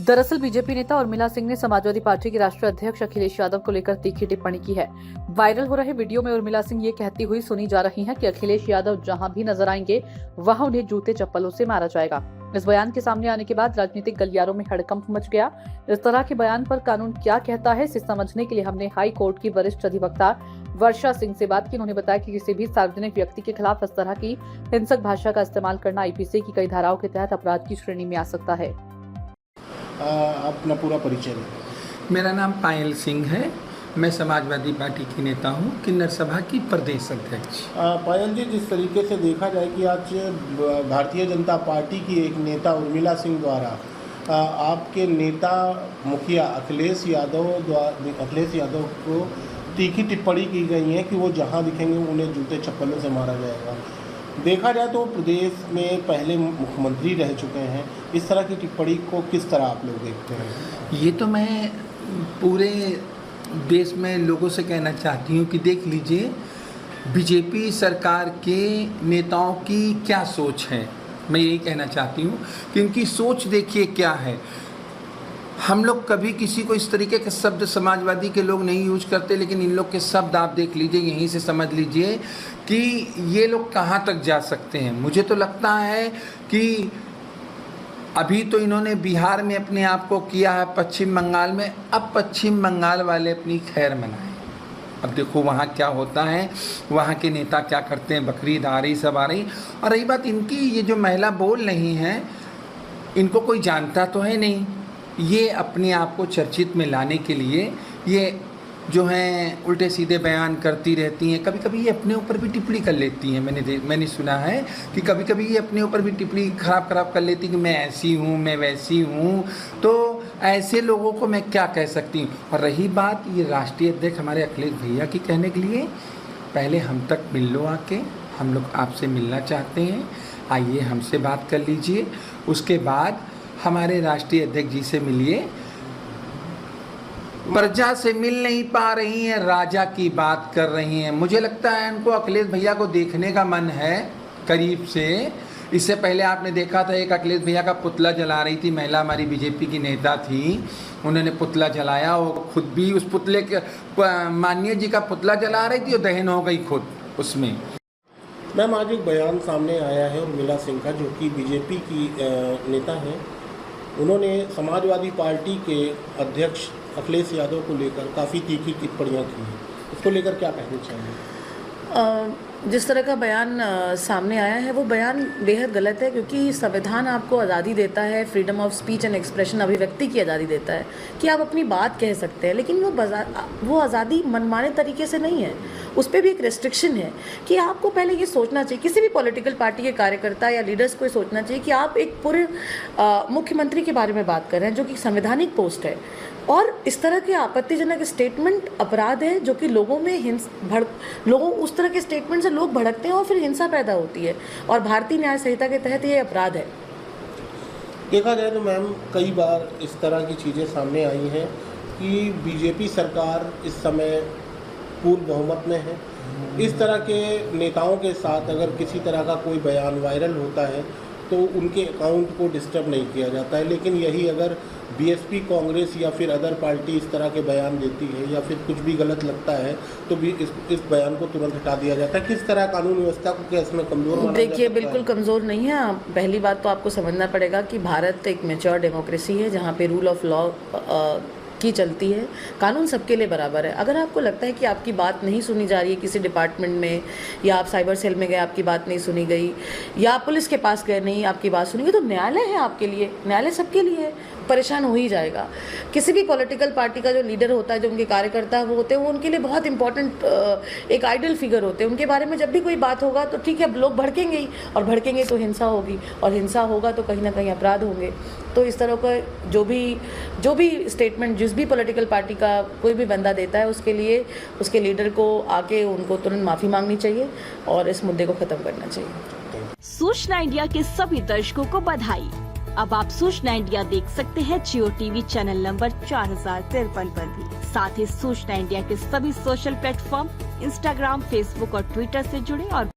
दरअसल बीजेपी नेता उर्मिला सिंह ने समाजवादी पार्टी के राष्ट्रीय अध्यक्ष अखिलेश यादव को लेकर तीखी टिप्पणी की है। वायरल हो रहे वीडियो में उर्मिला सिंह ये कहती हुई सुनी जा रही हैं कि अखिलेश यादव जहां भी नजर आएंगे वहां उन्हें जूते चप्पलों से मारा जाएगा। इस बयान के सामने आने के बाद राजनीतिक गलियारों में हड़कंप मच गया। इस तरह के बयान पर कानून क्या कहता है इसे समझने के लिए हमने हाई कोर्ट की वरिष्ठ अधिवक्ता वर्षा सिंह से बात की। उन्होंने बताया कि किसी भी सार्वजनिक व्यक्ति के खिलाफ इस तरह की हिंसक भाषा का इस्तेमाल करना आईपीसी की कई धाराओं के तहत अपराध की श्रेणी में आ सकता है। अपना पूरा परिचय दें। मेरा नाम पायल सिंह है। मैं समाजवादी पार्टी की नेता हूं, किन्नर सभा की प्रदेश अध्यक्ष। पायल जी, जिस तरीके से देखा जाए कि आज भारतीय जनता पार्टी की एक नेता उर्मिला सिंह द्वारा आपके नेता मुखिया अखिलेश यादव को तीखी टिप्पणी की गई है कि वो जहां दिखेंगे उन्हें जूते चप्पलों से मारा जाएगा। देखा जाए तो प्रदेश में पहले मुख्यमंत्री रह चुके हैं, इस तरह की टिप्पणी को किस तरह आप लोग देखते हैं? ये तो मैं पूरे देश में लोगों से कहना चाहती हूँ कि देख लीजिए बीजेपी सरकार के नेताओं की क्या सोच है। मैं यही कहना चाहती हूँ कि इनकी सोच देखिए क्या है। हम लोग कभी किसी को इस तरीके के शब्द समाजवादी के लोग नहीं यूज करते, लेकिन इन लोग के शब्द आप देख लीजिए, यहीं से समझ लीजिए कि ये लोग कहाँ तक जा सकते हैं। मुझे तो लगता है कि अभी तो इन्होंने बिहार में अपने आप को किया है, पश्चिम बंगाल में, अब पश्चिम बंगाल वाले अपनी खैर मनाएं। अब देखो वहाँ क्या होता है, वहाँ के नेता क्या करते हैं, बकरीद आ रही, सब आ रही। और रही बात इनकी, ये जो महिला बोल रही हैं, इनको कोई जानता तो है नहीं। ये अपने आप को चर्चित में लाने के लिए ये जो हैं उल्टे सीधे बयान करती रहती हैं। कभी कभी ये अपने ऊपर भी टिप्पणी कर लेती हैं। मैंने सुना है कि कभी कभी ये अपने ऊपर भी टिप्पणी खराब कर लेती कि मैं ऐसी हूँ, मैं वैसी हूँ। तो ऐसे लोगों को मैं क्या कह सकती हूँ। और रही बात ये राष्ट्रीय अध्यक्ष हमारे अखिलेश भैया की कहने के लिए, पहले हम तक मिल लो आके, हम लोग आपसे मिलना चाहते हैं, आइए हमसे बात कर लीजिए। उसके बाद हमारे राष्ट्रीय अध्यक्ष जी से मिलिए। प्रजा से मिल नहीं पा रही हैं, राजा की बात कर रही हैं। मुझे लगता है इनको अखिलेश भैया को देखने का मन है करीब से। इससे पहले आपने देखा था एक अखिलेश भैया का पुतला जला रही थी महिला, हमारी बीजेपी की नेता थी, उन्होंने पुतला जलाया। वो खुद भी उस पुतले के माननीय जी का पुतला जला रही थी और दहन हो गई खुद उसमें। मैम, आज एक बयान सामने आया है उर्मिला सिंह का, जो कि बीजेपी की नेता हैं। उन्होंने समाजवादी पार्टी के अध्यक्ष अखिलेश यादव को लेकर काफ़ी तीखी टिप्पणियाँ की हैं। इसको लेकर क्या कहना चाहिए? जिस तरह का बयान सामने आया है वो बयान बेहद गलत है, क्योंकि संविधान आपको आज़ादी देता है, freedom of speech and expression, अभिव्यक्ति की आज़ादी देता है कि आप अपनी बात कह सकते हैं। लेकिन वो आज़ादी मनमाने तरीके से नहीं है, उस पर भी एक रेस्ट्रिक्शन है कि आपको पहले ये सोचना चाहिए, किसी भी पॉलिटिकल पार्टी के कार्यकर्ता या लीडर्स को ये सोचना चाहिए कि आप एक पूरे मुख्यमंत्री के बारे में बात कर रहे हैं जो कि संवैधानिक पोस्ट है, और इस तरह के आपत्तिजनक स्टेटमेंट अपराध है जो कि लोगों में लोगों उस तरह के स्टेटमेंट से लोग भड़कते हैं और फिर हिंसा पैदा होती है, और भारतीय न्याय संहिता के तहत ये अपराध है। देखा जाए तो मैम, कई बार इस तरह की चीज़ें सामने आई हैं कि बीजेपी सरकार इस समय पूर्ण बहुमत में है। इस तरह के नेताओं के साथ अगर किसी तरह का कोई बयान वायरल होता है तो उनके अकाउंट को डिस्टर्ब नहीं किया जाता है, लेकिन यही अगर बीएसपी, कांग्रेस या फिर अदर पार्टी इस तरह के बयान देती है या फिर कुछ भी गलत लगता है तो भी इस बयान को तुरंत हटा दिया जाता है। किस तरह कानून व्यवस्था को क्या इसमें कमज़ोर माना जाता है? देखिए, बिल्कुल कमज़ोर नहीं है। पहली बात तो आपको समझना पड़ेगा कि भारत एक मैच्योर डेमोक्रेसी है जहाँ पे रूल ऑफ लॉ की चलती है, कानून सबके लिए बराबर है। अगर आपको लगता है कि आपकी बात नहीं सुनी जा रही है किसी डिपार्टमेंट में, या आप साइबर सेल में गए आपकी बात नहीं सुनी गई, या पुलिस के पास गए नहीं आपकी बात सुनी गई, तो न्यायालय है आपके लिए, न्यायालय सबके लिए है, परेशान हो ही जाएगा। किसी भी पॉलिटिकल पार्टी का जो लीडर होता है, जो उनके कार्यकर्ता वो होते हैं, वो उनके लिए बहुत इंपॉर्टेंट एक आइडल फिगर होते हैं। उनके बारे में जब भी कोई बात होगा तो ठीक है, लोग भड़केंगे ही, और भड़केंगे तो हिंसा होगी, और हिंसा होगा तो कहीं ना कहीं अपराध होंगे। तो इस तरह का जो भी स्टेटमेंट जिस भी पॉलिटिकल पार्टी का कोई भी बंदा देता है, उसके लिए उसके लीडर को आके उनको तुरंत माफ़ी मांगनी चाहिए और इस मुद्दे को ख़त्म करना चाहिए। सूचना इंडिया के सभी दर्शकों को बधाई। अब आप सूचना इंडिया देख सकते हैं जियो टीवी चैनल नंबर 4053 पर भी। साथ ही सूचना इंडिया के सभी सोशल प्लेटफॉर्म इंस्टाग्राम, फेसबुक और ट्विटर से जुड़े और